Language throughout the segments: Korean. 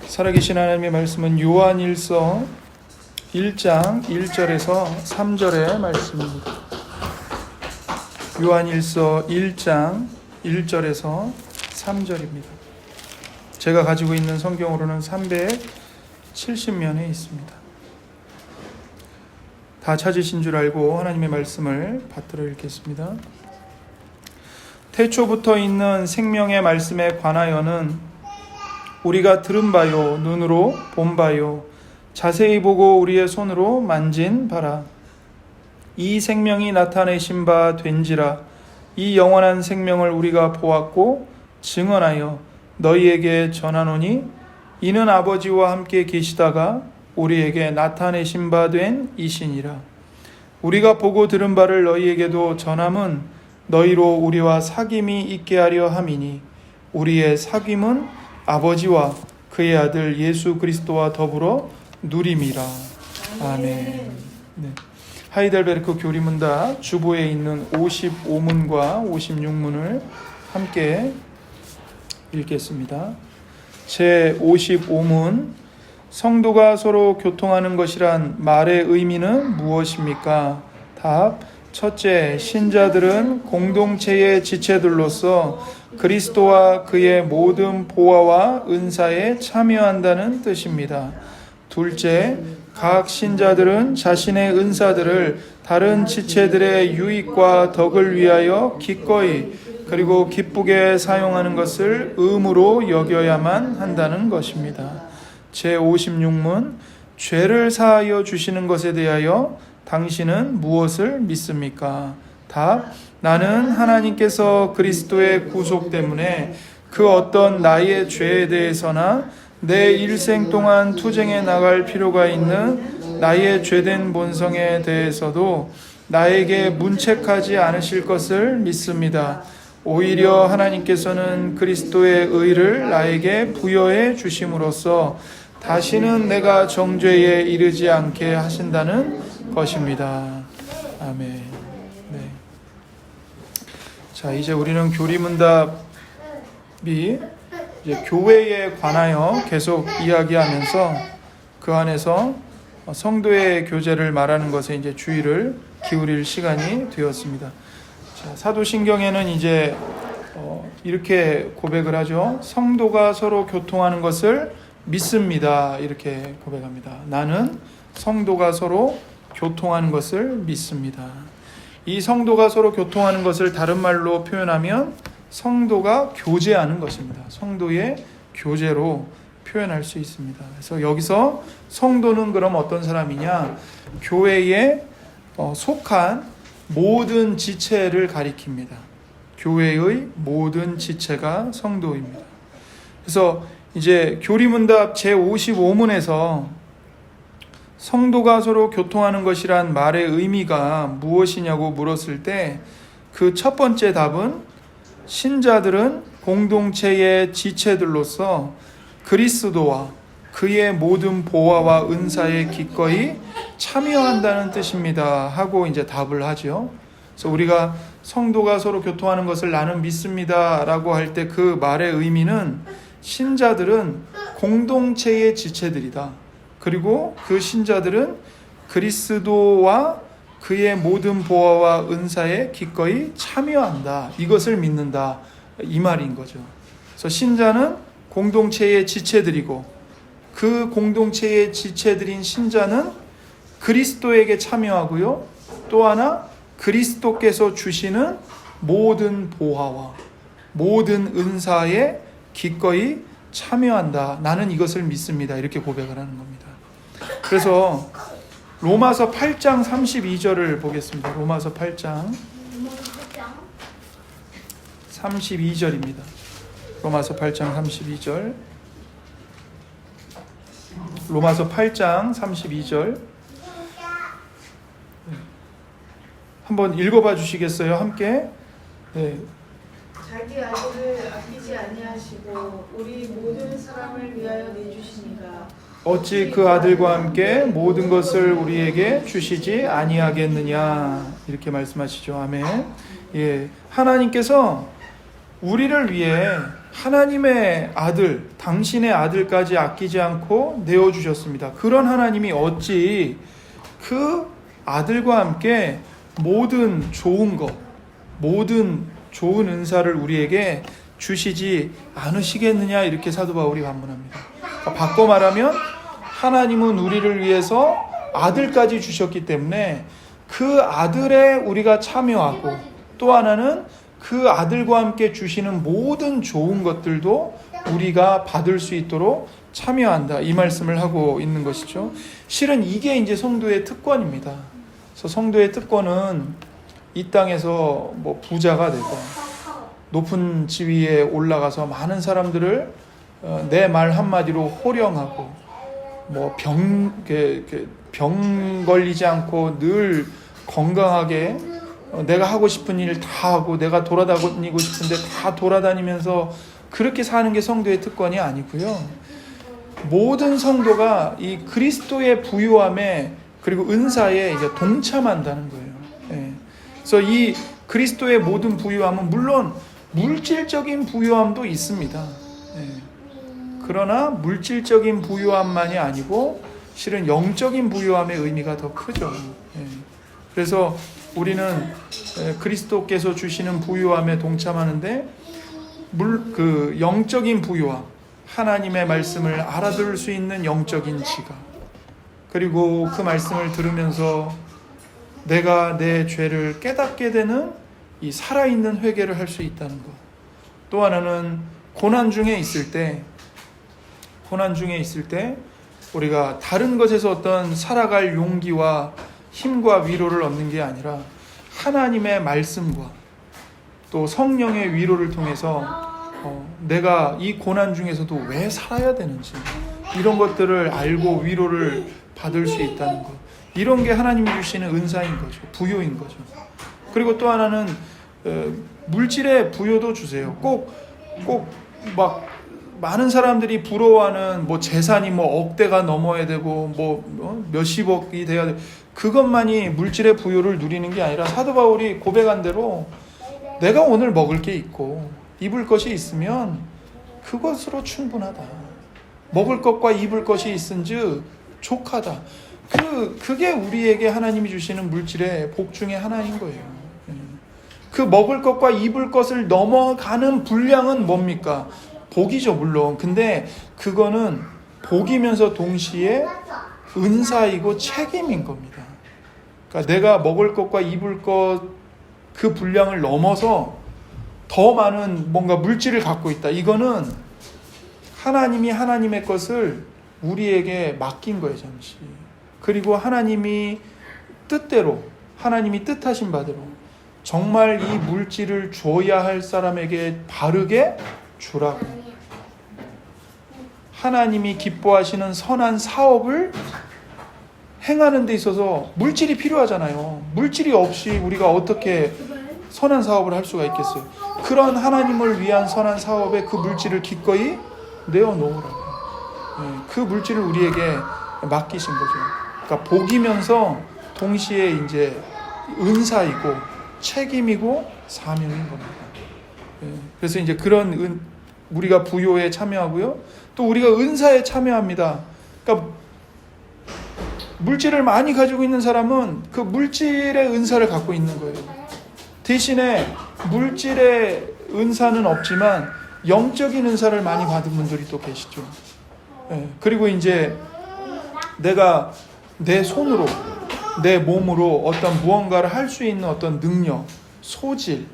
살아계신 하나님의 말씀은 요한일서 1장 1절에서 3절의 말씀입니다. 요한일서 1장 1절에서 3절입니다. 제가 가지고 있는 성경으로는 370면에 있습니다. 다 찾으신 줄 알고 하나님의 말씀을 받들어 읽겠습니다. 태초부터 있는 생명의 말씀에 관하여는 우리가 들은 바요, 눈으로 본 바요, 자세히 보고 우리의 손으로 만진 바라. 이 생명이 나타내신 바 된지라. 이 영원한 생명을 우리가 보았고 증언하여 너희에게 전하노니 이는 아버지와 함께 계시다가 우리에게 나타내신 바 된 이시니라. 우리가 보고 들은 바를 너희에게도 전함은 너희로 우리와 사귐이 있게 하려 함이니 우리의 사귐은 아버지와 그의 아들 예수 그리스도와 더불어 누림이라. 아멘. 네. 하이델베르크 교리문답 주보에 있는 55문과 56문을 함께 읽겠습니다. 제 55문, 성도가 서로 교통하는 것이란 말의 의미는 무엇입니까? 답. 첫째, 신자들은 공동체의 지체들로서 그리스도와 그의 모든 보화와 은사에 참여한다는 뜻입니다. 둘째, 각 신자들은 자신의 은사들을 다른 지체들의 유익과 덕을 위하여 기꺼이 그리고 기쁘게 사용하는 것을 의무로 여겨야만 한다는 것입니다. 제56문, 죄를 사하여 주시는 것에 대하여 당신은 무엇을 믿습니까? 답. 나는 하나님께서 그리스도의 구속 때문에 그 어떤 나의 죄에 대해서나 내 일생 동안 투쟁해 나갈 필요가 있는 나의 죄된 본성에 대해서도 나에게 문책하지 않으실 것을 믿습니다. 오히려 하나님께서는 그리스도의 의를 나에게 부여해 주심으로써 다시는 내가 정죄에 이르지 않게 하신다는 것입니다. 아멘. 네. 자, 이제 우리는 교리문답이 이제 교회에 관하여 계속 이야기하면서 그 안에서 성도의 교제를 말하는 것에 이제 주의를 기울일 시간이 되었습니다. 자, 사도신경에는 이제 이렇게 고백을 하죠. 성도가 서로 교통하는 것을 믿습니다. 이렇게 고백합니다. 나는 성도가 서로 교통하는 것을 믿습니다. 이 성도가 서로 교통하는 것을 다른 말로 표현하면 성도가 교제하는 것입니다. 성도의 교제로 표현할 수 있습니다. 그래서 여기서 성도는 그럼 어떤 사람이냐? 교회에 속한 모든 지체를 가리킵니다. 교회의 모든 지체가 성도입니다. 그래서 이제 교리문답 제55문에서 성도가 서로 교통하는 것이란 말의 의미가 무엇이냐고 물었을 때 그 첫 번째 답은 신자들은 공동체의 지체들로서 그리스도와 그의 모든 보화와 은사에 기꺼이 참여한다는 뜻입니다 하고 이제 답을 하죠. 그래서 우리가 성도가 서로 교통하는 것을 나는 믿습니다 라고 할 때 그 말의 의미는 신자들은 공동체의 지체들이다. 그리고 그 신자들은 그리스도와 그의 모든 보화와 은사에 기꺼이 참여한다. 이것을 믿는다. 이 말인 거죠. 그래서 신자는 공동체의 지체들이고 그 공동체의 지체들인 신자는 그리스도에게 참여하고요. 또 하나 그리스도께서 주시는 모든 보화와 모든 은사에 기꺼이 참여한다. 나는 이것을 믿습니다. 이렇게 고백을 하는 겁니다. 그래서 로마서 8장 32절을 보겠습니다. 로마서 8장 32절입니다. 로마서 8장 32절. 로마서 8장 32절. 한번 읽어봐 주시겠어요? 함께. 네. 자기 아들을 아끼지 아니하시고 우리 모든 사람을 위하여 내주시니가 어찌 그 아들과 함께 모든 것을 우리에게 주시지 아니하겠느냐 이렇게 말씀하시죠. 아멘. 예, 하나님께서 우리를 위해 하나님의 아들, 당신의 아들까지 아끼지 않고 내어주셨습니다. 그런 하나님이 어찌 그 아들과 함께 모든 좋은 것, 모든 좋은 은사를 우리에게 주시지 않으시겠느냐, 이렇게 사도 바울이 반문합니다. 바꿔 말하면 하나님은 우리를 위해서 아들까지 주셨기 때문에 그 아들에 우리가 참여하고, 또 하나는 그 아들과 함께 주시는 모든 좋은 것들도 우리가 받을 수 있도록 참여한다, 이 말씀을 하고 있는 것이죠. 실은 이게 이제 성도의 특권입니다. 그래서 성도의 특권은 이 땅에서 뭐 부자가 되고 높은 지위에 올라가서 많은 사람들을 내 말 한마디로 호령하고, 뭐 병 걸리지 않고 늘 건강하게 내가 하고 싶은 일 다 하고, 내가 돌아다니고 싶은데 다 돌아다니면서 그렇게 사는 게 성도의 특권이 아니고요. 모든 성도가 이 그리스도의 부유함에, 그리고 은사에 이제 동참한다는 거예요. 예. 그래서 이 그리스도의 모든 부유함은 물론 물질적인 부유함도 있습니다. 예. 그러나 물질적인 부유함만이 아니고 실은 영적인 부유함의 의미가 더 크죠. 예. 그래서 우리는 그리스도께서 주시는 부유함에 동참하는데, 그 영적인 부유함, 하나님의 말씀을 알아들을 수 있는 영적인 지각, 그리고 그 말씀을 들으면서 내가 내 죄를 깨닫게 되는 이 살아있는 회개를 할 수 있다는 것. 또 하나는 고난 중에 있을 때 우리가 다른 것에서 어떤 살아갈 용기와 힘과 위로를 얻는 게 아니라 하나님의 말씀과 또 성령의 위로를 통해서 내가 이 고난 중에서도 왜 살아야 되는지, 이런 것들을 알고 위로를 받을 수 있다는 것. 이런 게 하나님이 주시는 은사인 거죠. 부요인 거죠. 그리고 또 하나는 물질의 부요도 주세요. 꼭 막 많은 사람들이 부러워하는 뭐 재산이 뭐 억대가 넘어야 되고 뭐 몇십억이 돼야 돼. 그것만이 물질의 부요를 누리는 게 아니라, 사도 바울이 고백한 대로 내가 오늘 먹을 게 있고 입을 것이 있으면 그것으로 충분하다. 먹을 것과 입을 것이 있은즉 족하다. 그게 우리에게 하나님이 주시는 물질의 복 중에 하나인 거예요. 그 먹을 것과 입을 것을 넘어가는 분량은 뭡니까? 복이죠, 물론. 근데 그거는 복이면서 동시에 은사이고 책임인 겁니다. 그러니까 내가 먹을 것과 입을 것 그 분량을 넘어서 더 많은 뭔가 물질을 갖고 있다. 이거는 하나님이 하나님의 것을 우리에게 맡긴 거예요, 잠시. 그리고 하나님이 뜻대로, 하나님이 뜻하신 바대로 정말 이 물질을 줘야 할 사람에게 바르게 주라고. 하나님이 기뻐하시는 선한 사업을 행하는 데 있어서 물질이 필요하잖아요. 물질이 없이 우리가 어떻게 선한 사업을 할 수가 있겠어요? 그런 하나님을 위한 선한 사업에 그 물질을 기꺼이 내어놓으라고. 그 물질을 우리에게 맡기신 거죠. 그러니까 복이면서 동시에 이제 은사이고 책임이고 사명인 겁니다. 그래서 이제 그런 우리가 부요에 참여하고요. 또 우리가 은사에 참여합니다. 그러니까 물질을 많이 가지고 있는 사람은 그 물질의 은사를 갖고 있는 거예요. 대신에 물질의 은사는 없지만 영적인 은사를 많이 받은 분들이 또 계시죠. 그리고 이제 내가 내 손으로, 내 몸으로 어떤 무언가를 할 수 있는 어떤 능력, 소질,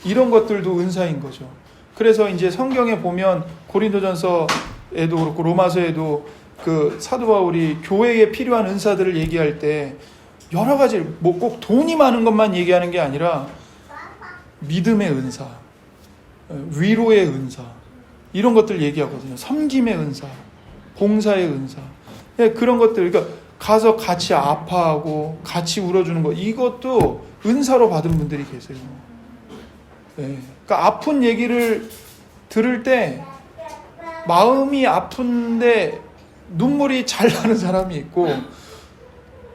이런 것들도 은사인 거죠. 그래서 이제 성경에 보면 고린도전서에도 그렇고 로마서에도 그 사도 바울이 교회에 필요한 은사들을 얘기할 때 여러 가지, 뭐 꼭 돈이 많은 것만 얘기하는 게 아니라 믿음의 은사, 위로의 은사, 이런 것들 얘기하거든요. 섬김의 은사, 봉사의 은사, 그런 것들. 그러니까 가서 같이 아파하고 같이 울어주는 거, 이것도 은사로 받은 분들이 계세요. 그러니까 아픈 얘기를 들을 때 마음이 아픈데 눈물이 잘 나는 사람이 있고,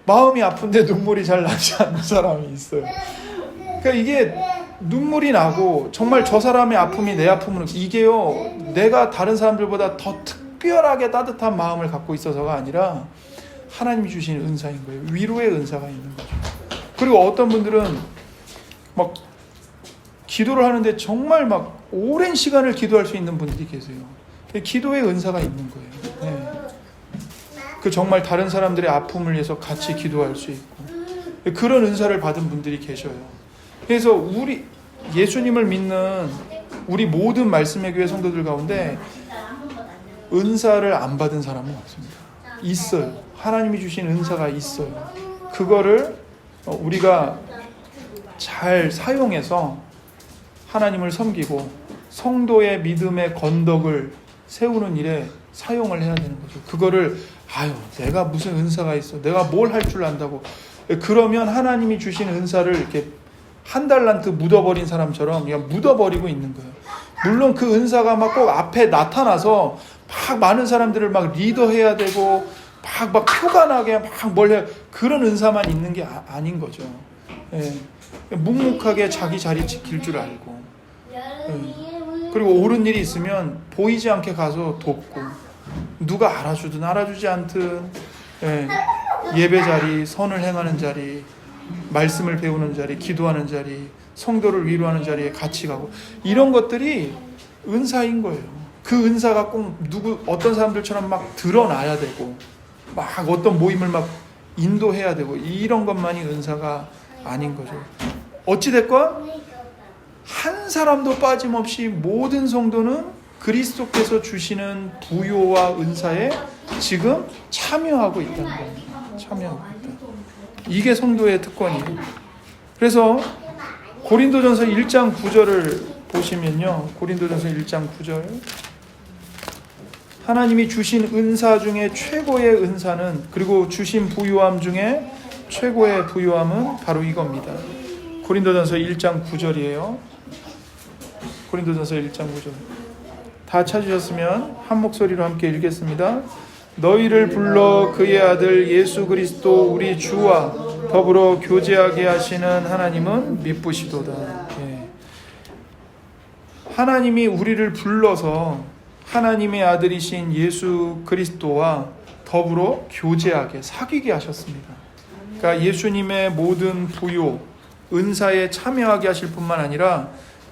마음이 아픈데 눈물이 잘 나지 않는 사람이 있어요. 그러니까 이게 눈물이 나고 정말 저 사람의 아픔이 내 아픔으로 이게요 내가 다른 사람들보다 더 특별하게 따뜻한 마음을 갖고 있어서가 아니라 하나님이 주신 은사인 거예요. 위로의 은사가 있는 거죠. 그리고 어떤 분들은 막 기도를 하는데 정말 막 오랜 시간을 기도할 수 있는 분들이 계세요. 기도의 은사가 있는 거예요. 네. 그 정말 다른 사람들의 아픔을 위해서 같이 기도할 수 있고 그런 은사를 받은 분들이 계셔요. 그래서 우리 예수님을 믿는 우리 모든 말씀의 교회 성도들 가운데 은사를 안 받은 사람은 없습니다. 있어요. 하나님이 주신 은사가 있어요. 그거를 우리가 잘 사용해서 하나님을 섬기고 성도의 믿음의 건덕을 세우는 일에 사용을 해야 되는 거죠. 그거를 내가 무슨 은사가 있어, 내가 뭘 할 줄 안다고 그러면 하나님이 주신 은사를 이렇게 한 달란트 묻어버린 사람처럼 그냥 묻어버리고 있는 거예요. 물론 그 은사가 막 꼭 앞에 나타나서 막 많은 사람들을 막 리더해야 되고 막 표가 나게 막 뭘 해 그런 은사만 있는 게 아닌 거죠. 예. 묵묵하게 자기 자리 지킬 줄 알고 그리고 옳은 일이 있으면 보이지 않게 가서 돕고 누가 알아주든 알아주지 않든 예배 자리, 선을 행하는 자리, 말씀을 배우는 자리, 기도하는 자리, 성도를 위로하는 자리에 같이 가고 이런 것들이 은사인 거예요. 그 은사가 꼭 어떤 사람들처럼 막 드러나야 되고 막 어떤 모임을 막 인도해야 되고 이런 것만이 은사가 아닌 거죠. 어찌됐건 한 사람도 빠짐없이 모든 성도는 그리스도께서 주시는 부요와 은사에 지금 참여하고 있다는 겁니다. 참여하고 있다. 이게 성도의 특권이에요. 그래서 고린도전서 1장 9절을 보시면요. 고린도전서 1장 9절 하나님이 주신 은사 중에 최고의 은사는 그리고 주신 부요함 중에 최고의 부요함은 바로 이겁니다. 고린도전서 1장 9절이에요. 고린도전서 1장 9절 다 찾으셨으면 한 목소리로 함께 읽겠습니다. 너희를 불러 그의 아들 예수 그리스도 우리 주와 더불어 교제하게 하시는 하나님은 미쁘시도다. 하나님이 우리를 불러서 하나님의 아들이신 예수 그리스도와 더불어 교제하게 사귀게 하셨습니다. 그러니까 예수님의 모든 부요, 은사에 참여하게 하실 뿐만 아니라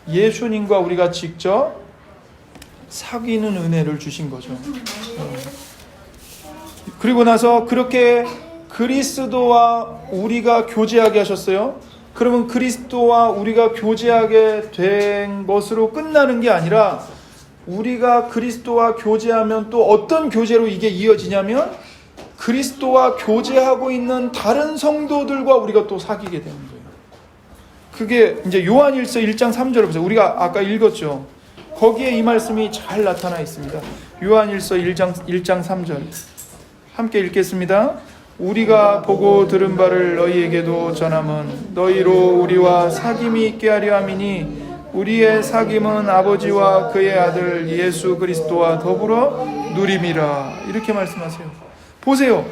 예수님과 우리가 직접 사귀는 은혜를 주신 거죠. 그리고 나서 그렇게 그리스도와 우리가 교제하게 하셨어요. 그러면 그리스도와 우리가 교제하게 된 것으로 끝나는 게 아니라 우리가 그리스도와 교제하면 또 어떤 교제로 이게 이어지냐면 그리스도와 교제하고 있는 다른 성도들과 우리가 또 사귀게 되는 거예요. 그게 이제 요한일서 1장 3절을 보세요. 우리가 아까 읽었죠. 거기에 이 말씀이 잘 나타나 있습니다. 요한일서 1장 3절 함께 읽겠습니다. 우리가 보고 들은 바를 너희에게도 전함은 너희로 우리와 사귐이 있게 하려 함이니 우리의 사귐은 아버지와 그의 아들 예수 그리스도와 더불어 누림이라. 이렇게 말씀하세요. 보세요.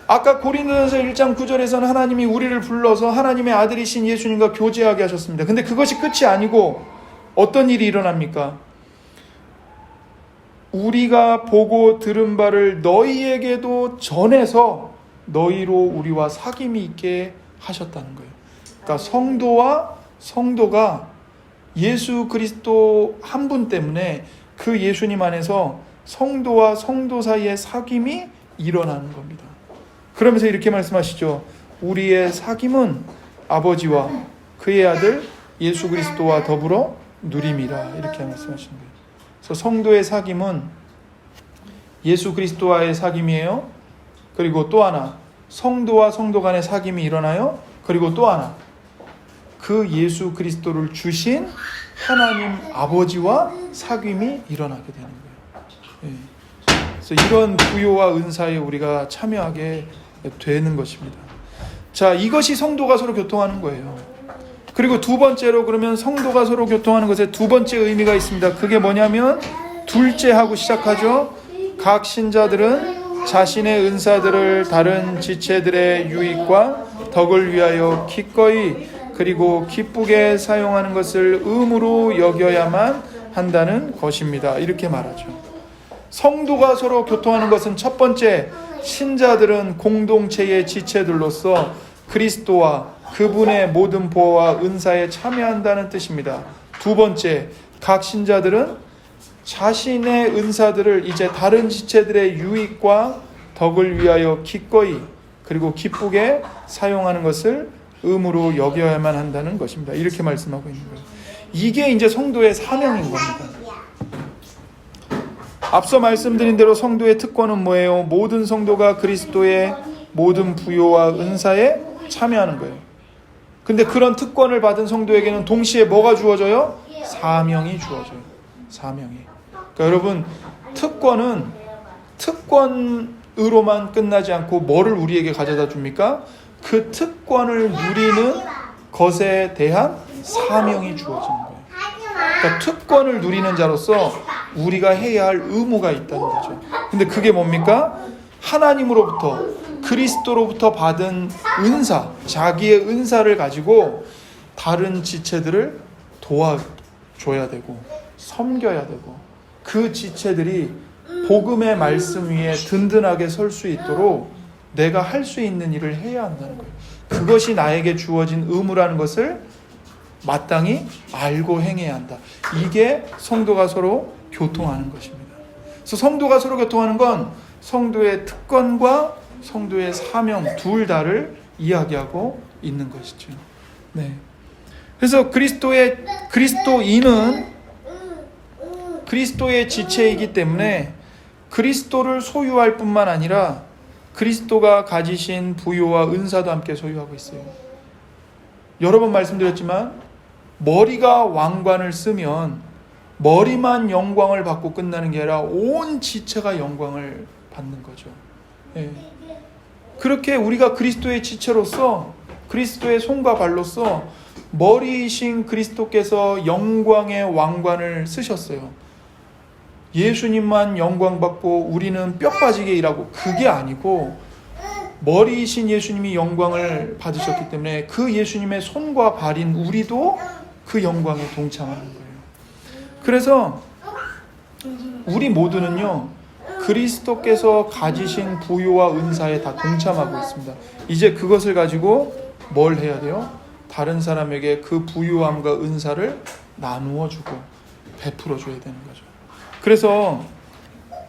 아까 고린도전서 1장 9절에서는 하나님이 우리를 불러서 하나님의 아들이신 예수님과 교제하게 하셨습니다. 근데 그것이 끝이 아니고 어떤 일이 일어납니까? 우리가 보고 들은 바를 너희에게도 전해서 너희로 우리와 사귐이 있게 하셨다는 거예요. 그러니까 성도와 성도가 예수 그리스도 한 분 때문에 그 예수님 안에서 성도와 성도 사이의 사귐이 일어나는 겁니다. 그러면서 이렇게 말씀하시죠. 우리의 사귐은 아버지와 그의 아들 예수 그리스도와 더불어 누림이라. 이렇게 말씀하시는 거예요. 그래서 성도의 사귐은 예수 그리스도와의 사귐이에요. 그리고 또 하나 성도와 성도 간의 사귐이 일어나요. 그리고 또 하나 그 예수 그리스도를 주신 하나님 아버지와 사귐이 일어나게 되는 거예요. 그래서 이런 부요와 은사에 우리가 참여하게 되는 것입니다. 자, 이것이 성도가 서로 교통하는 거예요. 그리고 두 번째로 그러면 성도가 서로 교통하는 것에 두 번째 의미가 있습니다. 그게 뭐냐면 둘째 하고 시작하죠. 각 신자들은 자신의 은사들을 다른 지체들의 유익과 덕을 위하여 기꺼이 그리고 기쁘게 사용하는 것을 의무로 여겨야만 한다는 것입니다. 이렇게 말하죠. 성도가 서로 교통하는 것은 첫 번째, 신자들은 공동체의 지체들로서 그리스도와 그분의 모든 보호와 은사에 참여한다는 뜻입니다. 두 번째, 각 신자들은 자신의 은사들을 이제 다른 지체들의 유익과 덕을 위하여 기꺼이 그리고 기쁘게 사용하는 것을 의무로 여겨야만 한다는 것입니다. 이렇게 말씀하고 있는 거예요. 이게 이제 성도의 사명인 겁니다. 앞서 말씀드린 대로 성도의 특권은 뭐예요? 모든 성도가 그리스도의 모든 부요와 은사에 참여하는 거예요. 근데 그런 특권을 받은 성도에게는 동시에 뭐가 주어져요? 사명이 주어져요. 사명이. 그러니까 여러분, 특권은 특권으로만 끝나지 않고 뭐를 우리에게 가져다 줍니까? 그 특권을 누리는 것에 대한 사명이 주어지는 거예요. 그러니까 특권을 누리는 자로서 우리가 해야 할 의무가 있다는 거죠. 근데 그게 뭡니까? 하나님으로부터, 그리스도로부터 받은 은사, 자기의 은사를 가지고 다른 지체들을 도와줘야 되고 섬겨야 되고 그 지체들이 복음의 말씀 위에 든든하게 설 수 있도록 내가 할 수 있는 일을 해야 한다는 거예요. 그것이 나에게 주어진 의무라는 것을 마땅히 알고 행해야 한다. 이게 성도가 서로 교통하는 것입니다. 그래서 성도가 서로 교통하는 건 성도의 특권과 성도의 사명 둘 다를 이야기하고 있는 것이죠. 네. 그래서 그리스도인은 그리스도의 지체이기 때문에 그리스도를 소유할 뿐만 아니라 그리스도가 가지신 부요와 은사도 함께 소유하고 있어요. 여러 번 말씀드렸지만 머리가 왕관을 쓰면 머리만 영광을 받고 끝나는 게 아니라 온 지체가 영광을 받는 거죠. 예. 그렇게 우리가 그리스도의 지체로서 그리스도의 손과 발로서 머리이신 그리스도께서 영광의 왕관을 쓰셨어요. 예수님만 영광 받고 우리는 뼈 빠지게 일하고, 그게 아니고 머리이신 예수님이 영광을 받으셨기 때문에 그 예수님의 손과 발인 우리도 그 영광에 동참하는 거예요. 그래서 우리 모두는요, 그리스도께서 가지신 부요와 은사에 다 동참하고 있습니다. 이제 그것을 가지고 뭘 해야 돼요? 다른 사람에게 그 부요함과 은사를 나누어 주고 베풀어 줘야 되는 거죠. 그래서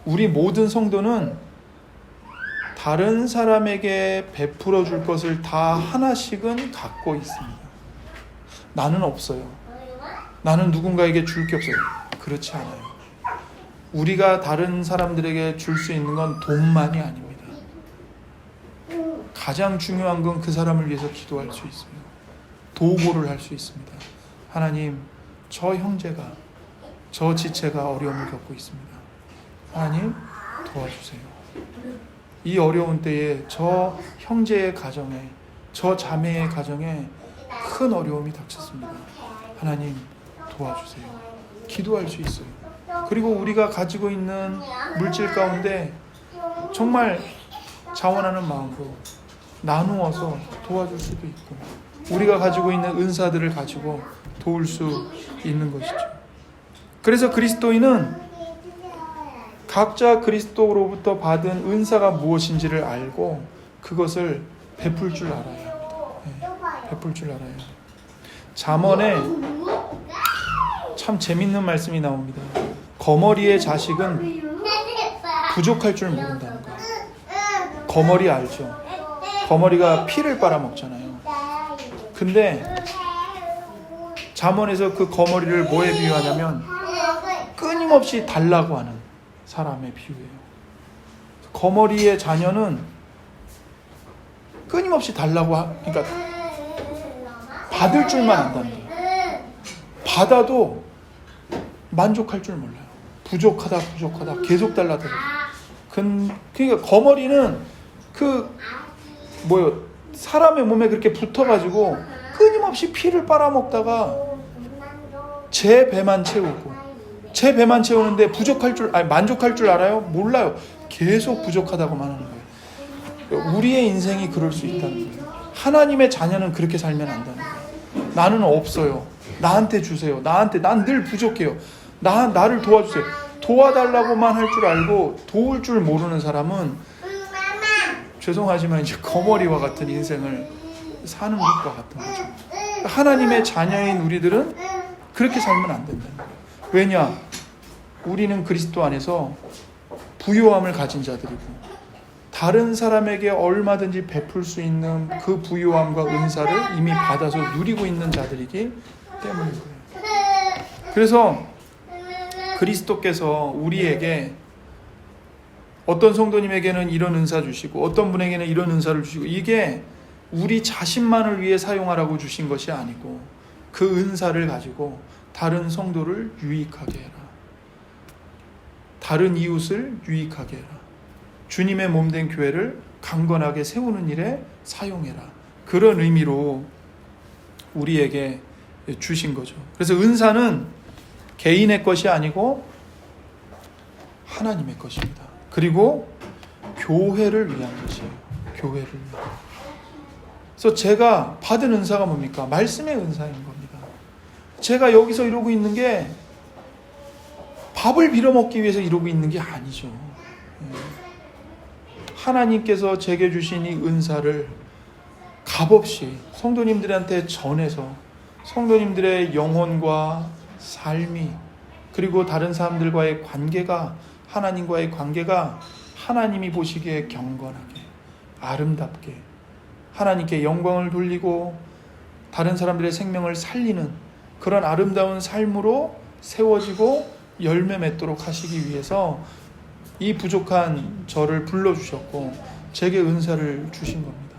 우리 모든 성도는 다른 사람에게 베풀어 줄 것을 다 하나씩은 갖고 있습니다. 나는 없어요. 나는 누군가에게 줄 게 없어요. 그렇지 않아요. 우리가 다른 사람들에게 줄 수 있는 건 돈만이 아닙니다. 가장 중요한 건 그 사람을 위해서 기도할 수 있어요. 도구를 할 수 있습니다. 하나님, 저 형제가, 저 지체가 어려움을 겪고 있습니다. 하나님, 도와주세요. 이 어려운 때에 저 형제의 가정에, 저 자매의 가정에 큰 어려움이 닥쳤습니다. 하나님, 도와주세요. 기도할 수 있어요. 그리고 우리가 가지고 있는 물질 가운데 정말 자원하는 마음으로 나누어서 도와줄 수도 있고, 우리가 가지고 있는 은사들을 가지고 도울 수 있는 것이죠. 그래서 그리스도인은 각자 그리스도로부터 받은 은사가 무엇인지를 알고 그것을 베풀 줄 알아야 합니다. 네, 베풀 줄 알아야 합니다. 잠언에 참 재밌는 말씀이 나옵니다. 거머리의 자식은 부족할 줄 모른다는 거예요. 거머리 알죠? 거머리가 피를 빨아먹잖아요. 근데 잠언에서 그 거머리를 뭐에 비유하냐면 끊임없이 달라고 하는 사람의 비유예요. 거머리의 자녀는 끊임없이 달라고 그러니까 받을 줄만 안다는 거예요. 받아도 만족할 줄 몰라요. 부족하다 계속 달라들어요. 그러니까 거머리는 사람의 몸에 그렇게 붙어가지고 끊임없이 피를 빨아먹다가 제 배만 채우고, 제 배만 채우는데 만족할 줄 알아요? 몰라요. 계속 부족하다고만 하는 거예요. 우리의 인생이 그럴 수 있다는 거예요. 하나님의 자녀는 그렇게 살면 안 되는 거예요. 나는 없어요. 나한테 주세요. 난 늘 부족해요. 나를 도와주세요. 도와달라고만 할 줄 알고 도울 줄 모르는 사람은 죄송하지만 이제 거머리와 같은 인생을 사는 것과 같은 거죠. 하나님의 자녀인 우리들은 그렇게 살면 안 된다는 거예요. 왜냐? 우리는 그리스도 안에서 부요함을 가진 자들이고 다른 사람에게 얼마든지 베풀 수 있는 그 부요함과 은사를 이미 받아서 누리고 있는 자들이기 때문인 거예요. 그래서 그리스도께서 우리에게 어떤 성도님에게는 이런 은사 주시고 어떤 분에게는 이런 은사를 주시고 이게 우리 자신만을 위해 사용하라고 주신 것이 아니고 그 은사를 가지고 다른 성도를 유익하게 해라. 다른 이웃을 유익하게 해라. 주님의 몸된 교회를 강건하게 세우는 일에 사용해라. 그런 의미로 우리에게 주신 거죠. 그래서 은사는 개인의 것이 아니고 하나님의 것입니다. 그리고 교회를 위한 것이에요. 교회를 위한. 그래서 제가 받은 은사가 뭡니까? 말씀의 은사인 겁니다. 제가 여기서 이러고 있는 게 밥을 빌어먹기 위해서 이러고 있는 게 아니죠. 하나님께서 제게 주신 이 은사를 값없이 성도님들한테 전해서 성도님들의 영혼과 삶이 그리고 다른 사람들과의 관계가 하나님과의 관계가 하나님이 보시기에 경건하게 아름답게 하나님께 영광을 돌리고 다른 사람들의 생명을 살리는 그런 아름다운 삶으로 세워지고 열매 맺도록 하시기 위해서 이 부족한 저를 불러주셨고 제게 은사를 주신 겁니다.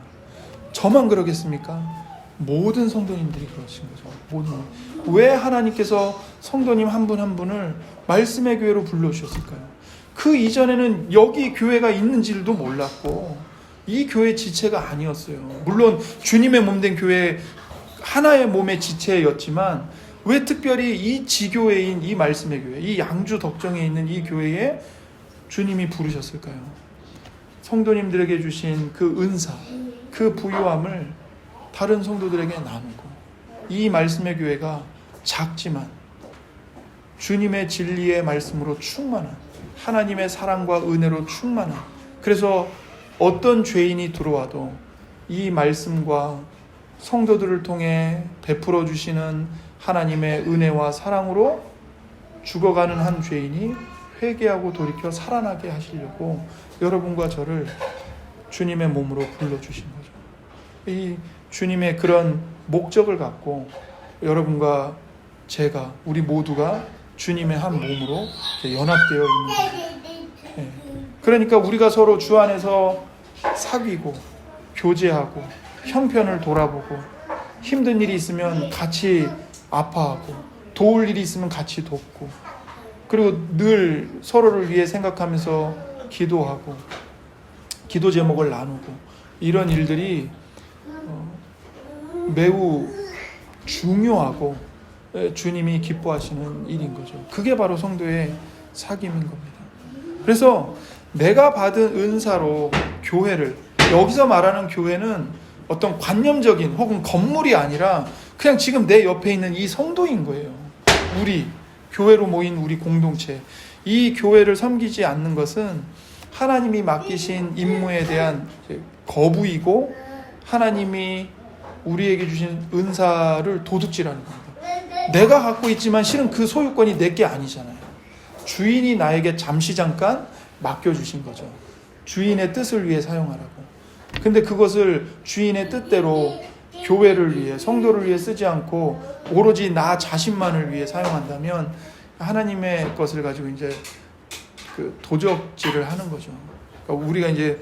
저만 그러겠습니까? 모든 성도님들이 그러신 거죠. 왜 하나님께서 성도님 한 분 한 분을 말씀의 교회로 불러주셨을까요? 그 이전에는 여기 교회가 있는지도 몰랐고 이 교회 지체가 아니었어요. 물론 주님의 몸된 교회 하나의 몸의 지체였지만 왜 특별히 이 지교회인 이 말씀의 교회, 이 양주 덕정에 있는 이 교회에 주님이 부르셨을까요? 성도님들에게 주신 그 은사, 그 부요함을 다른 성도들에게 나누고 이 말씀의 교회가 작지만 주님의 진리의 말씀으로 충만한 하나님의 사랑과 은혜로 충만한 그래서 어떤 죄인이 들어와도 이 말씀과 성도들을 통해 베풀어 주시는 하나님의 은혜와 사랑으로 죽어가는 한 죄인이 회개하고 돌이켜 살아나게 하시려고 여러분과 저를 주님의 몸으로 불러주신 거죠. 이 주님의 그런 목적을 갖고 여러분과 제가 우리 모두가 주님의 한 몸으로 연합되어 있는 거죠. 그러니까 우리가 서로 주 안에서 사귀고 교제하고 형편을 돌아보고 힘든 일이 있으면 같이 아파하고 도울 일이 있으면 같이 돕고 그리고 늘 서로를 위해 생각하면서 기도하고 기도 제목을 나누고 이런 일들이 매우 중요하고 주님이 기뻐하시는 일인 거죠. 그게 바로 성도의 사귐인 겁니다. 그래서 내가 받은 은사로 교회를 여기서 말하는 교회는 어떤 관념적인 혹은 건물이 아니라 그냥 지금 내 옆에 있는 이 성도인 거예요. 우리 교회로 모인 우리 공동체 이 교회를 섬기지 않는 것은 하나님이 맡기신 임무에 대한 거부이고 하나님이 우리에게 주신 은사를 도둑질하는 겁니다. 내가 갖고 있지만 실은 그 소유권이 내게 아니잖아요. 주인이 나에게 잠시 잠깐 맡겨주신 거죠. 주인의 뜻을 위해 사용하라고. 근데 그것을 주인의 뜻대로 교회를 위해 성도를 위해 쓰지 않고 오로지 나 자신만을 위해 사용한다면 하나님의 것을 가지고 이제 그 도적질을 하는 거죠. 그러니까 우리가 이제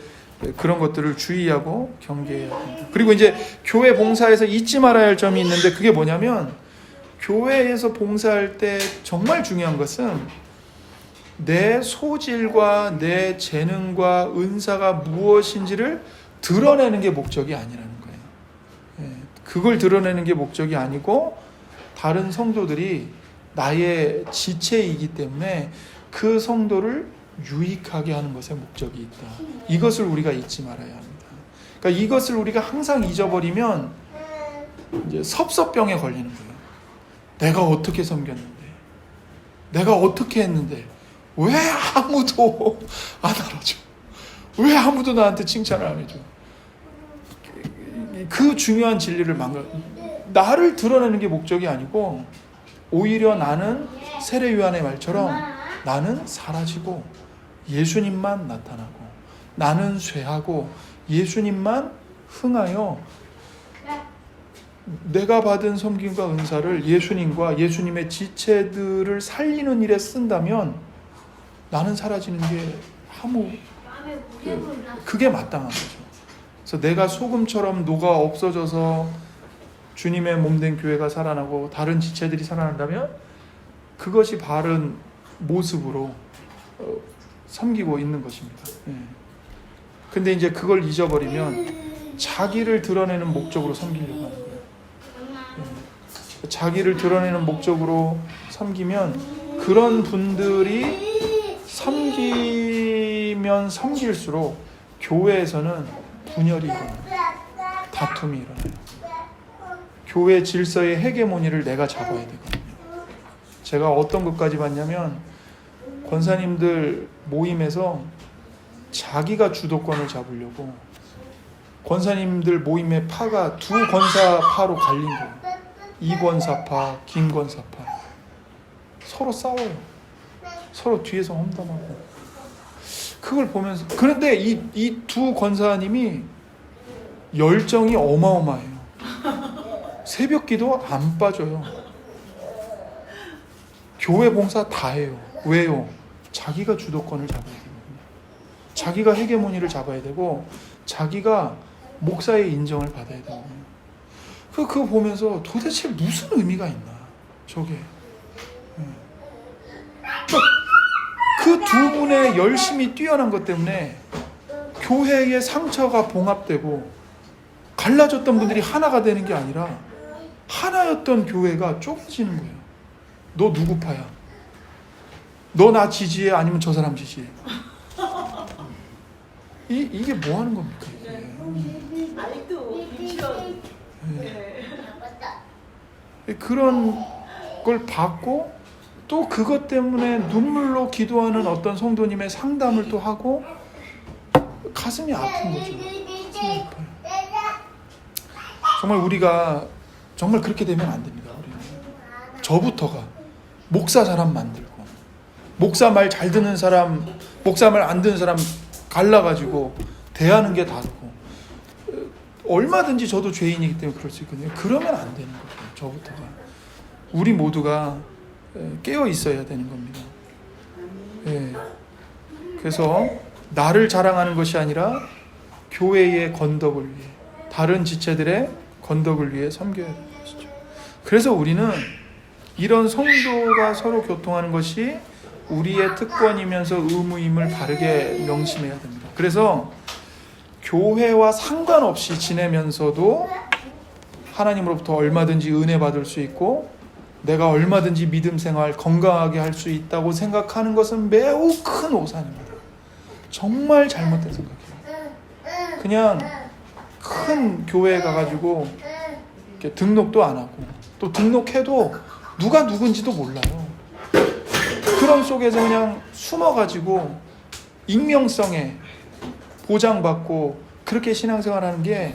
그런 것들을 주의하고 경계해야 합니다. 그리고 이제 교회 봉사에서 잊지 말아야 할 점이 있는데 그게 뭐냐면 교회에서 봉사할 때 정말 중요한 것은 내 소질과 내 재능과 은사가 무엇인지를 드러내는 게 목적이 아니라는 거예요. 그걸 드러내는 게 목적이 아니고 다른 성도들이 나의 지체이기 때문에 그 성도를 유익하게 하는 것에 목적이 있다. 이것을 우리가 잊지 말아야 합니다. 그러니까 이것을 우리가 항상 잊어버리면 이제 섭섭병에 걸리는 거예요. 내가 어떻게 섬겼는데, 내가 어떻게 했는데 왜 아무도 안 알아줘? 왜 아무도 나한테 칭찬을 안 해줘? 그 중요한 진리를 나를 드러내는 게 목적이 아니고 오히려 나는 세례 요한의 말처럼 나는 사라지고 예수님만 나타나고 나는 쇠하고 예수님만 흥하여 내가 받은 섬김과 은사를 예수님과 예수님의 지체들을 살리는 일에 쓴다면 나는 사라지는 게 그게 마땅한 거죠. 그래서 내가 소금처럼 녹아 없어져서 주님의 몸된 교회가 살아나고 다른 지체들이 살아난다면 그것이 바른 모습으로 섬기고 있는 것입니다. 근데 이제 그걸 잊어버리면 자기를 드러내는 목적으로 섬기려고 하는 거예요. 자기를 드러내는 목적으로 섬기면 그런 분들이 섬기면 섬길수록 교회에서는 분열이 일어나요. 다툼이 일어나요. 교회 질서의 헤게모니를 내가 잡아야 되거든요. 제가 어떤 것까지 봤냐면 권사님들 모임에서 자기가 주도권을 잡으려고 권사님들 모임의 파가 두 권사파로 갈린 거예요. 이권사파, 김권사파. 서로 싸워요. 서로 뒤에서 험담하고. 그걸 보면서 그런데 이 두 권사님이 열정이 어마어마해요. 새벽기도 안 빠져요. 교회 봉사 다 해요. 왜요? 자기가 주도권을 잡아야 되거든요. 자기가 헤게모니를 잡아야 되고 자기가 목사의 인정을 받아야 되거든요. 그거 보면서 도대체 무슨 의미가 있나 저게. 그 두 분의 열심히 뛰어난 것 때문에 교회의 상처가 봉합되고 갈라졌던 분들이 하나가 되는 게 아니라 하나였던 교회가 좁아지는 거예요. 너 누구 파야? 너 나 지지해? 아니면 저 사람 지지해? 이게 뭐 하는 겁니까? 아직도 유치원. 그런 걸 받고 또 그것 때문에 눈물로 기도하는 어떤 성도님의 상담을 또 하고 가슴이 아픈 거죠. 가슴이 아파요. 정말 우리가 정말 그렇게 되면 안 됩니다. 우리는 저부터가 목사 사람 만들고 목사 말 잘 듣는 사람, 목사 말 안 듣는 사람 갈라가지고 대하는 게 다르고 얼마든지 저도 죄인이기 때문에 그럴 수 있거든요. 그러면 안 되는 거예요. 저부터가 우리 모두가 깨어 있어야 되는 겁니다. 그래서 나를 자랑하는 것이 아니라 교회의 건덕을 위해 다른 지체들의 건덕을 위해 섬겨야 되는 것이죠. 그래서 우리는 이런 성도가 서로 교통하는 것이 우리의 특권이면서 의무임을 바르게 명심해야 됩니다. 그래서 교회와 상관없이 지내면서도 하나님으로부터 얼마든지 은혜 받을 수 있고 내가 얼마든지 믿음 생활 건강하게 할 수 있다고 생각하는 것은 매우 큰 오산입니다. 정말 잘못된 생각이에요. 그냥 큰 교회에 가가지고 이렇게 등록도 안 하고 또 등록해도 누가 누군지도 몰라요. 그런 속에서 그냥 숨어가지고 익명성에 보장받고 그렇게 신앙생활하는 게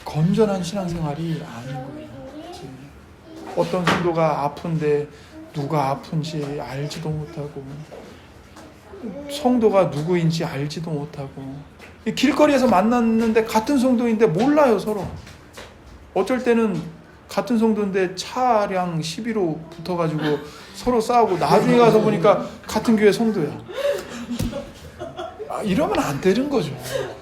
건전한 신앙생활이 아닌 거예요. 어떤 성도가 아픈데 누가 아픈지 알지도 못하고 성도가 누구인지 알지도 못하고 길거리에서 만났는데 같은 성도인데 몰라요 서로. 어쩔 때는 같은 성도인데 차량 시비로 붙어가지고 서로 싸우고 나중에 가서 보니까 같은 교회 성도야. 이러면 안 되는 거죠.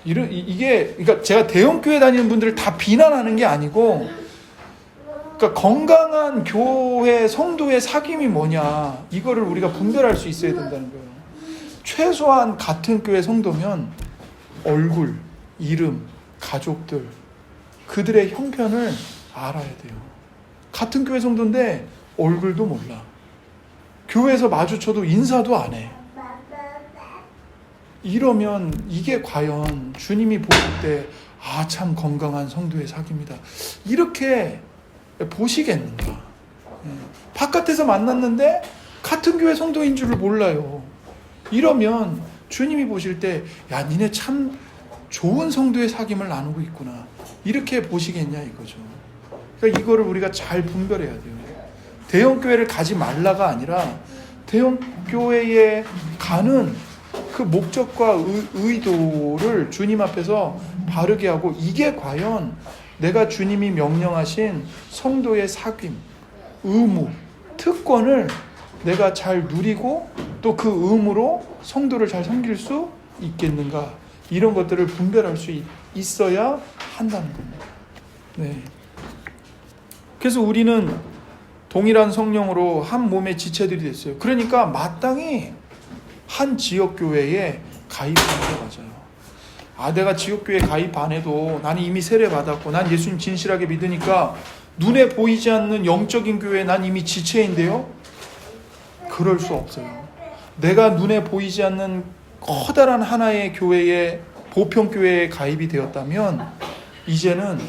이게 그러니까 제가 대형 교회 다니는 분들을 다 비난하는 게 아니고, 그러니까 건강한 교회 성도의 사귐이 뭐냐 이거를 우리가 분별할 수 있어야 된다는 거예요. 최소한 같은 교회 성도면 얼굴, 이름, 가족들 그들의 형편을 알아야 돼요. 같은 교회 성도인데 얼굴도 몰라. 교회에서 마주쳐도 인사도 안 해. 이러면 이게 과연 주님이 보실 때 참 건강한 성도의 사귐이다 이렇게 보시겠는가? 바깥에서 만났는데 같은 교회 성도인 줄을 몰라요. 이러면 주님이 보실 때, 야, 니네 참 좋은 성도의 사귐을 나누고 있구나, 이렇게 보시겠냐 이거죠. 그러니까 이거를 우리가 잘 분별해야 돼요. 대형 교회를 가지 말라가 아니라 대형 교회에 가는 그 목적과 의도를 주님 앞에서 바르게 하고, 이게 과연 내가 주님이 명령하신 성도의 사귐, 의무, 특권을 내가 잘 누리고 또 그 의무로 성도를 잘 섬길 수 있겠는가, 이런 것들을 분별할 수 있어야 한다는 겁니다. 네. 그래서 우리는 동일한 성령으로 한 몸의 지체들이 됐어요. 그러니까 마땅히 한 지역교회에 가입하는 게 맞아요. 아, 내가 지역교회에 가입 안 해도 나는 이미 세례 받았고 난 예수님 진실하게 믿으니까 눈에 보이지 않는 영적인 교회에 난 이미 지체인데요? 그럴 수 없어요. 내가 눈에 보이지 않는 커다란 하나의 교회에, 보편교회에 가입이 되었다면 이제는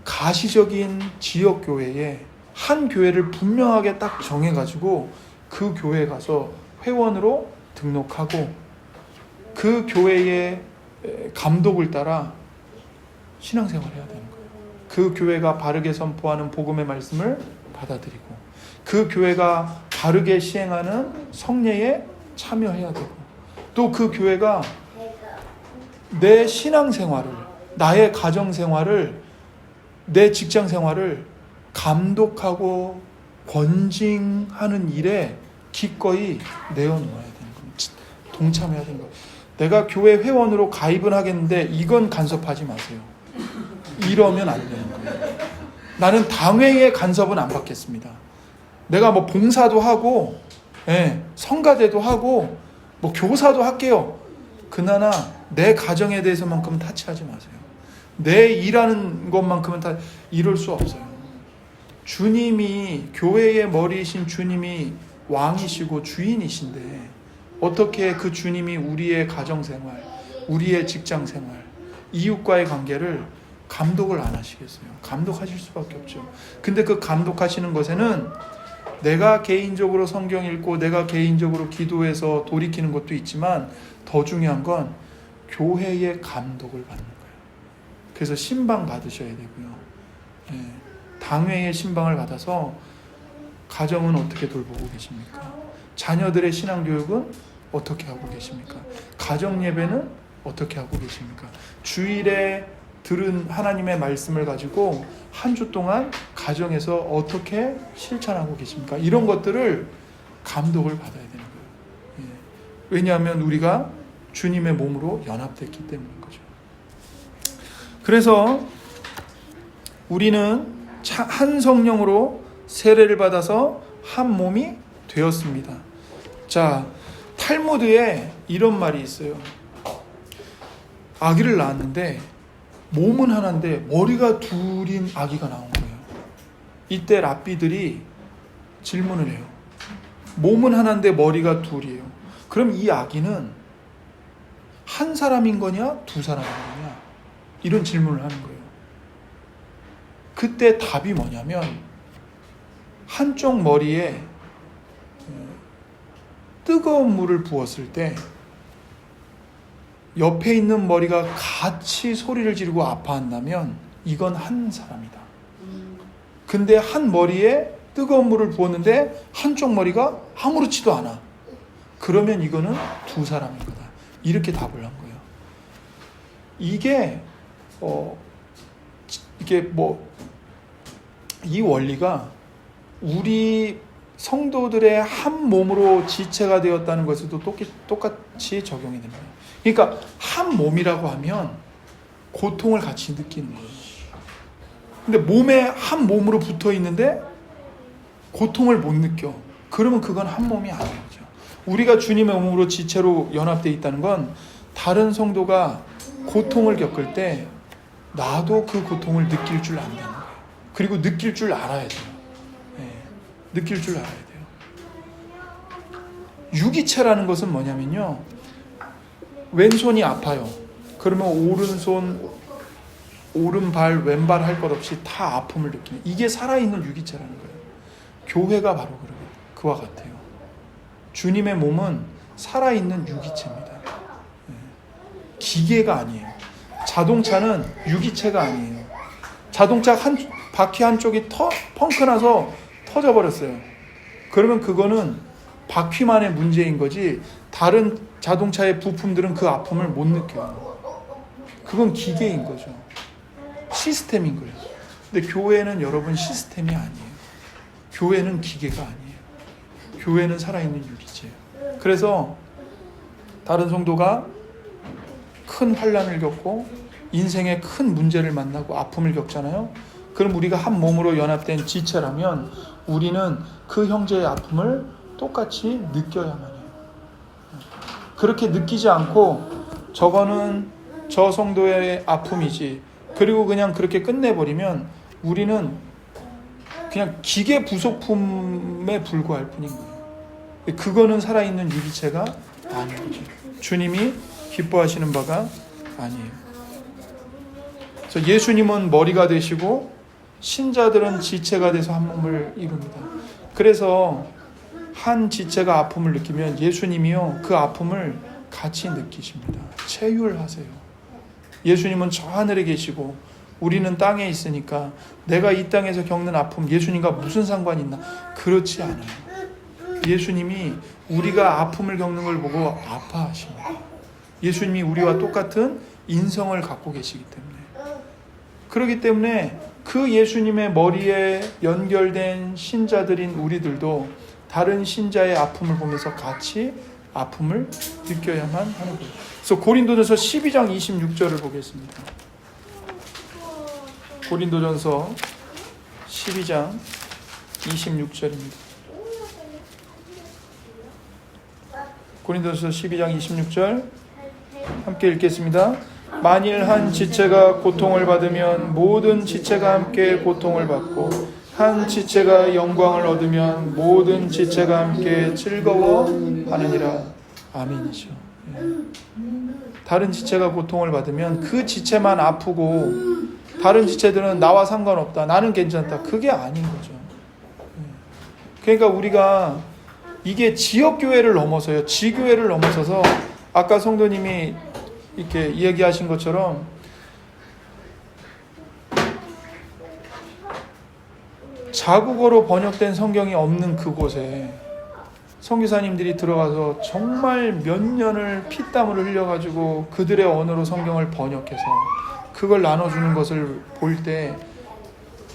가시적인 지역교회에 한 교회를 분명하게 딱 정해가지고 그 교회에 가서 회원으로 등록하고 그 교회의 감독을 따라 신앙생활을 해야 되는 거예요. 그 교회가 바르게 선포하는 복음의 말씀을 받아들이고 그 교회가 바르게 시행하는 성례에 참여해야 되고 또 그 교회가 내 신앙생활을, 나의 가정생활을, 내 직장생활을 감독하고 권징하는 일에 기꺼이 내어놓아야 되는 겁니다. 동참해야 되는 거예요. 내가 교회 회원으로 가입은 하겠는데 이건 간섭하지 마세요. 이러면 안 되는 거예요. 나는 당회의 간섭은 안 받겠습니다. 내가 뭐 봉사도 하고, 성가대도 하고, 뭐 교사도 할게요. 그러나 내 가정에 대해서만큼은 타치하지 마세요. 내 일하는 것만큼은 이럴 수 없어요. 주님이, 교회의 머리이신 주님이 왕이시고 주인이신데 어떻게 그 주님이 우리의 가정생활, 우리의 직장생활, 이웃과의 관계를 감독을 안 하시겠어요? 감독하실 수밖에 없죠. 근데 그 감독하시는 것에는 내가 개인적으로 성경 읽고 내가 개인적으로 기도해서 돌이키는 것도 있지만 더 중요한 건 교회의 감독을 받는 거예요. 그래서 신방 받으셔야 되고요. 당회의 신방을 받아서 가정은 어떻게 돌보고 계십니까? 자녀들의 신앙교육은 어떻게 하고 계십니까? 가정예배는 어떻게 하고 계십니까? 주일에 들은 하나님의 말씀을 가지고 한 주 동안 가정에서 어떻게 실천하고 계십니까? 이런 것들을 감독을 받아야 되는 거예요. 왜냐하면 우리가 주님의 몸으로 연합됐기 때문인 거죠. 그래서 우리는 한 성령으로 세례를 받아서 한 몸이 되었습니다. 자, 탈무드에 이런 말이 있어요. 아기를 낳았는데 몸은 하나인데 머리가 둘인 아기가 나온 거예요. 이때 랍비들이 질문을 해요. 몸은 하나인데 머리가 둘이에요. 그럼 이 아기는 한 사람인 거냐, 두 사람인 거냐? 이런 질문을 하는 거예요. 그때 답이 뭐냐면 한쪽 머리에 뜨거운 물을 부었을 때 옆에 있는 머리가 같이 소리를 지르고 아파한다면 이건 한 사람이다. 근데 한 머리에 뜨거운 물을 부었는데 한쪽 머리가 아무렇지도 않아. 그러면 이거는 두 사람인 거다. 이렇게 답을 한 거예요. 이게 이 원리가 우리 성도들의 한 몸으로 지체가 되었다는 것에도 똑같이 적용이 됩니다. 그러니까 한 몸이라고 하면 고통을 같이 느끼는 거예요. 근데 몸에 한 몸으로 붙어 있는데 고통을 못 느껴. 그러면 그건 한 몸이 아니죠. 우리가 주님의 몸으로 지체로 연합되어 있다는 건 다른 성도가 고통을 겪을 때 나도 그 고통을 느낄 줄 안다는 거예요. 그리고 느낄 줄 알아야 돼요. 느낄 줄 알아야 돼요. 유기체라는 것은 뭐냐면요, 왼손이 아파요. 그러면 오른손 오른발 왼발 할 것 없이 다 아픔을 느끼는, 이게 살아있는 유기체라는 거예요. 교회가 바로 그와 같아요. 주님의 몸은 살아있는 유기체입니다. 기계가 아니에요. 자동차는 유기체가 아니에요. 자동차 바퀴 한쪽이 펑크 나서 터져버렸어요. 그러면 그거는 바퀴만의 문제인 거지, 다른 자동차의 부품들은 그 아픔을 못 느껴요. 그건 기계인 거죠. 시스템인 거예요. 근데 교회는 여러분 시스템이 아니에요. 교회는 기계가 아니에요. 교회는 살아있는 유기체예요. 그래서 다른 성도가 큰 환난을 겪고 인생의 큰 문제를 만나고 아픔을 겪잖아요. 그럼 우리가 한 몸으로 연합된 지체라면 우리는 그 형제의 아픔을 똑같이 느껴야만 해요. 그렇게 느끼지 않고 저거는 저 성도의 아픔이지, 그리고 그냥 그렇게 끝내버리면 우리는 그냥 기계 부속품에 불과할 뿐인 거예요. 그거는 살아있는 유기체가 아닌 거죠. 주님이 기뻐하시는 바가 아니에요. 그래서 예수님은 머리가 되시고 신자들은 지체가 돼서 한 몸을 이룹니다. 그래서 한 지체가 아픔을 느끼면 예수님이요 그 아픔을 같이 느끼십니다. 체휼하세요. 예수님은 저 하늘에 계시고 우리는 땅에 있으니까 내가 이 땅에서 겪는 아픔 예수님과 무슨 상관이 있나? 그렇지 않아요. 예수님이 우리가 아픔을 겪는 걸 보고 아파하십니다. 예수님이 우리와 똑같은 인성을 갖고 계시기 때문에. 그렇기 때문에 그 예수님의 머리에 연결된 신자들인 우리들도 다른 신자의 아픔을 보면서 같이 아픔을 느껴야만 하는 거예요. 그래서 고린도전서 12장 26절을 보겠습니다. 고린도전서 12장 26절입니다. 고린도전서 12장 26절 함께 읽겠습니다. 만일 한 지체가 고통을 받으면 모든 지체가 함께 고통을 받고 한 지체가 영광을 얻으면 모든 지체가 함께 즐거워하느니라. 아멘이죠. 다른 지체가 고통을 받으면 그 지체만 아프고 다른 지체들은 나와 상관없다, 나는 괜찮다, 그게 아닌 거죠. 그러니까 우리가 이게 지역교회를 넘어서요, 지교회를 넘어서서 아까 성도님이 이렇게 이야기하신 것처럼 자국어로 번역된 성경이 없는 그곳에 선교사님들이 들어가서 정말 몇 년을 피땀을 흘려가지고 그들의 언어로 성경을 번역해서 그걸 나눠주는 것을 볼 때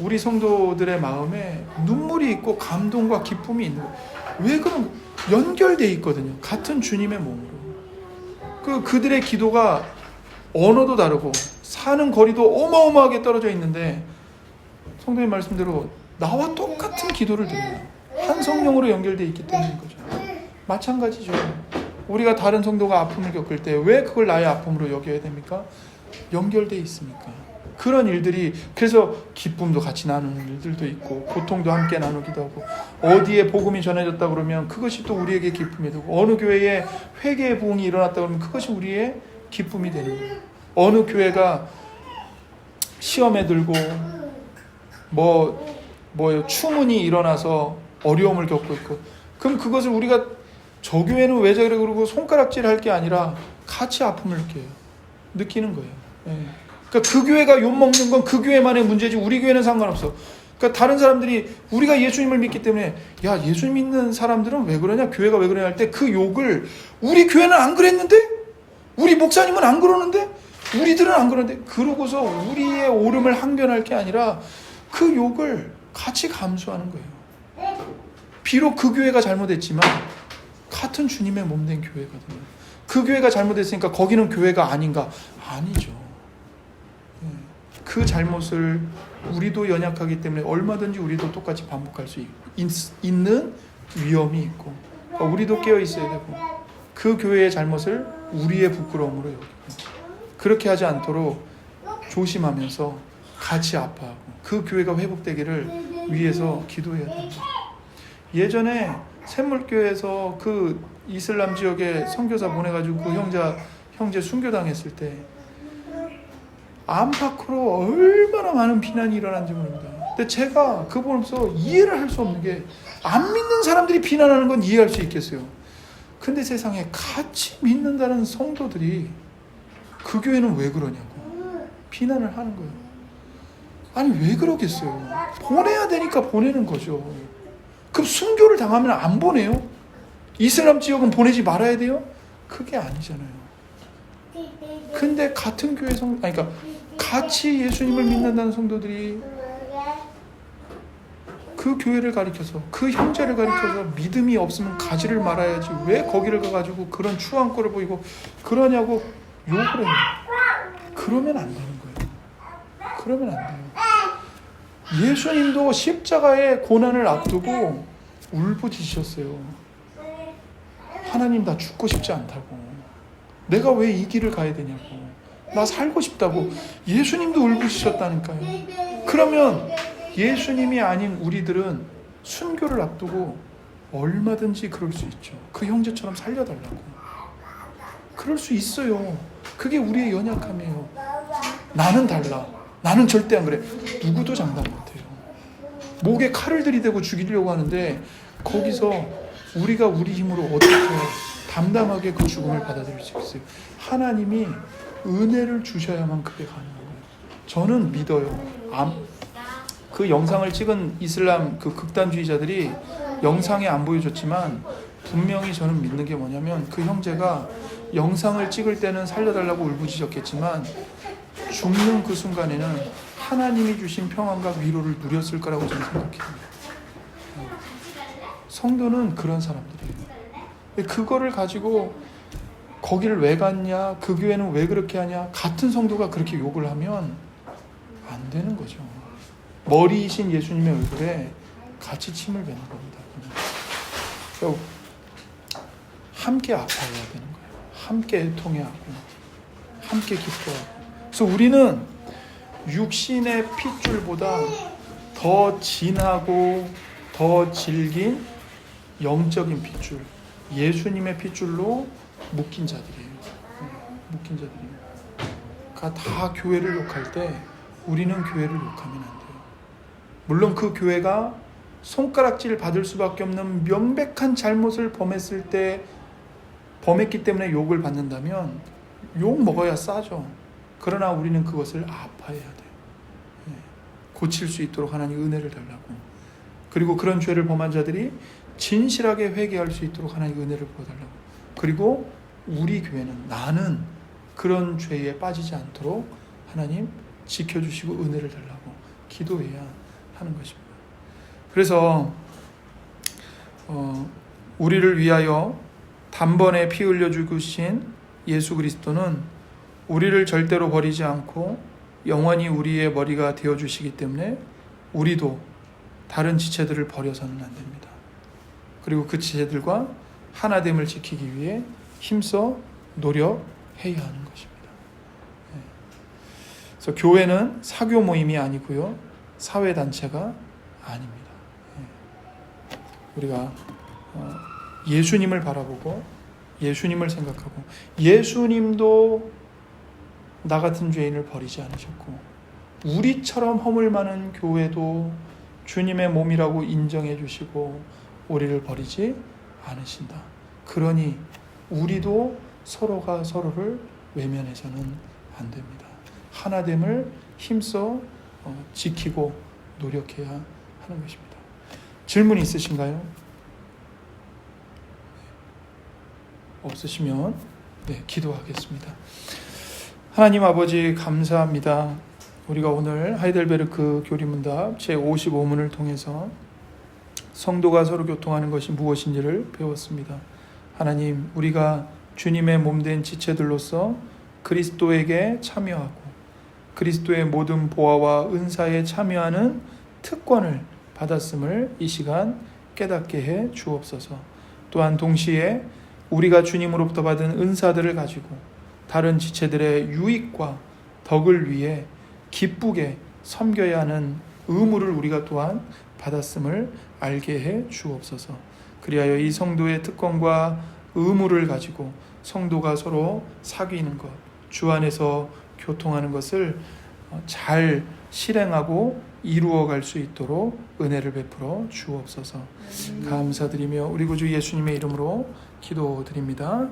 우리 성도들의 마음에 눈물이 있고 감동과 기쁨이 있는 거예요. 왜 그럼 연결되어 있거든요. 같은 주님의 몸으로. 그들의 기도가 언어도 다르고 사는 거리도 어마어마하게 떨어져 있는데 성도님 말씀대로 나와 똑같은 기도를 드려요. 한 성령으로 연결되어 있기 때문인 거죠. 마찬가지죠. 우리가 다른 성도가 아픔을 겪을 때 왜 그걸 나의 아픔으로 여겨야 됩니까? 연결되어 있으니까. 그런 일들이, 그래서 기쁨도 같이 나누는 일들도 있고 고통도 함께 나누기도 하고, 어디에 복음이 전해졌다 그러면 그것이 또 우리에게 기쁨이 되고, 어느 교회에 회개의 부흥이 일어났다 그러면 그것이 우리의 기쁨이 되는 거예요. 어느 교회가 시험에 들고 추문이 일어나서 어려움을 겪고 있고, 그럼 그것을 우리가 저 교회는 왜 저래 그러고 손가락질 할 게 아니라 같이 아픔을 느끼는 거예요. 그러니까 그 교회가 욕먹는 건 그 교회만의 문제지 우리 교회는 상관없어. 그러니까 다른 사람들이 우리가 예수님을 믿기 때문에 야, 예수 믿는 사람들은 왜 그러냐, 교회가 왜 그러냐 할 때 그 욕을 우리 교회는 안 그랬는데? 우리 목사님은 안 그러는데? 우리들은 안 그러는데? 그러고서 우리의 옳음을 항변할 게 아니라 그 욕을 같이 감수하는 거예요. 비록 그 교회가 잘못했지만 같은 주님의 몸된 교회거든요. 그 교회가 잘못했으니까 거기는 교회가 아닌가? 아니죠. 그 잘못을 우리도 연약하기 때문에 얼마든지 우리도 똑같이 반복할 수 있는 위험이 있고, 우리도 깨어 있어야 되고, 그 교회의 잘못을 우리의 부끄러움으로 여기고, 그렇게 하지 않도록 조심하면서 같이 아파하고 그 교회가 회복되기를 위해서 기도해야 됩니다. 예전에 샘물교회에서 그 이슬람 지역에 선교사 보내가지고 그 형제 순교당했을 때 안팎으로 얼마나 많은 비난이 일어난지 모릅니다. 근데 제가 그거 보면서 이해를 할 수 없는 게, 안 믿는 사람들이 비난하는 건 이해할 수 있겠어요. 근데 세상에 같이 믿는다는 성도들이 그 교회는 왜 그러냐고 비난을 하는 거예요. 아니 왜 그러겠어요. 보내야 되니까 보내는 거죠. 그럼 순교를 당하면 안 보내요? 이슬람 지역은 보내지 말아야 돼요? 그게 아니잖아요. 근데 같은 교회 그러니까 같이 예수님을 믿는다는 성도들이 그 교회를 가리켜서, 그 형제를 가리켜서 믿음이 없으면 가지를 말아야지 왜 거기를 가가지고 그런 추한 꼴을 보이고 그러냐고 욕을 해요. 그러면 안 되는 거예요. 그러면 안 돼요. 예수님도 십자가의 고난을 앞두고 울부짖으셨어요. 하나님, 나 죽고 싶지 않다고. 내가 왜 이 길을 가야 되냐고. 나 살고 싶다고. 예수님도 울부짖으셨다니까요. 그러면 예수님이 아닌 우리들은 순교를 앞두고 얼마든지 그럴 수 있죠. 그 형제처럼 살려달라고. 그럴 수 있어요. 그게 우리의 연약함이에요. 나는 달라. 나는 절대 안 그래. 누구도 장담 못해요. 목에 칼을 들이대고 죽이려고 하는데 거기서 우리가 우리 힘으로 어떻게 담담하게 그 죽음을 받아들일 수 있어요. 하나님이 은혜를 주셔야만 그게 가능한 거예요. 저는 믿어요. 그 영상을 찍은 이슬람 그 극단주의자들이 영상에 안 보여줬지만 분명히 저는 믿는 게 뭐냐면, 그 형제가 영상을 찍을 때는 살려달라고 울부짖었겠지만 죽는 그 순간에는 하나님이 주신 평안과 위로를 누렸을 거라고 저는 생각해요. 성도는 그런 사람들이에요. 그거를 가지고 거기를 왜 갔냐, 그 교회는 왜 그렇게 하냐, 같은 성도가 그렇게 욕을 하면 안 되는 거죠. 머리이신 예수님의 얼굴에 같이 침을 뱉는 겁니다. 그래서 함께 아파해야 되는 거예요. 함께 애통해하고 함께 기뻐하고. 그래서 우리는 육신의 핏줄보다 더 진하고 더 질긴 영적인 핏줄, 예수님의 핏줄로 묶인 자들이에요. 묶인 자들이에요. 그러니까 다 교회를 욕할 때 우리는 교회를 욕하면 안 돼요. 물론 그 교회가 손가락질 받을 수밖에 없는 명백한 잘못을 범했기 때문에 욕을 받는다면 욕 먹어야 싸죠. 그러나 우리는 그것을 아파해야 돼요. 고칠 수 있도록 하나님 은혜를 달라고. 그리고 그런 죄를 범한 자들이 진실하게 회개할 수 있도록 하나님 은혜를 부어달라고. 그리고 우리 교회는, 나는 그런 죄에 빠지지 않도록 하나님 지켜주시고 은혜를 달라고 기도해야 하는 것입니다. 그래서 우리를 위하여 단번에 피 흘려 죽으신 예수 그리스도는 우리를 절대로 버리지 않고 영원히 우리의 머리가 되어주시기 때문에 우리도 다른 지체들을 버려서는 안 됩니다. 그리고 그 지체들과 하나됨을 지키기 위해 힘써 노력해야 하는 것입니다. 그래서 교회는 사교 모임이 아니고요, 사회단체가 아닙니다. 우리가 예수님을 바라보고 예수님을 생각하고, 예수님도 나 같은 죄인을 버리지 않으셨고 우리처럼 허물 많은 교회도 주님의 몸이라고 인정해 주시고 우리를 버리지 않으신다. 그러니 우리도 서로가 서로를 외면해서는 안 됩니다. 하나됨을 힘써 지키고 노력해야 하는 것입니다. 질문 있으신가요? 없으시면 기도하겠습니다. 하나님 아버지, 감사합니다. 우리가 오늘 하이델베르크 교리문답 제55문을 통해서 성도가 서로 교통하는 것이 무엇인지를 배웠습니다. 하나님, 우리가 주님의 몸된 지체들로서 그리스도에게 참여하고 그리스도의 모든 보화와 은사에 참여하는 특권을 받았음을 이 시간 깨닫게 해 주옵소서. 또한 동시에 우리가 주님으로부터 받은 은사들을 가지고 다른 지체들의 유익과 덕을 위해 기쁘게 섬겨야 하는 의무를 우리가 또한 받았음을 알게 해 주옵소서. 그리하여 이 성도의 특권과 의무를 가지고 성도가 서로 사귀는 것, 주 안에서 교통하는 것을 잘 실행하고 이루어갈 수 있도록 은혜를 베풀어 주옵소서. 감사드리며 우리 구주 예수님의 이름으로 기도드립니다.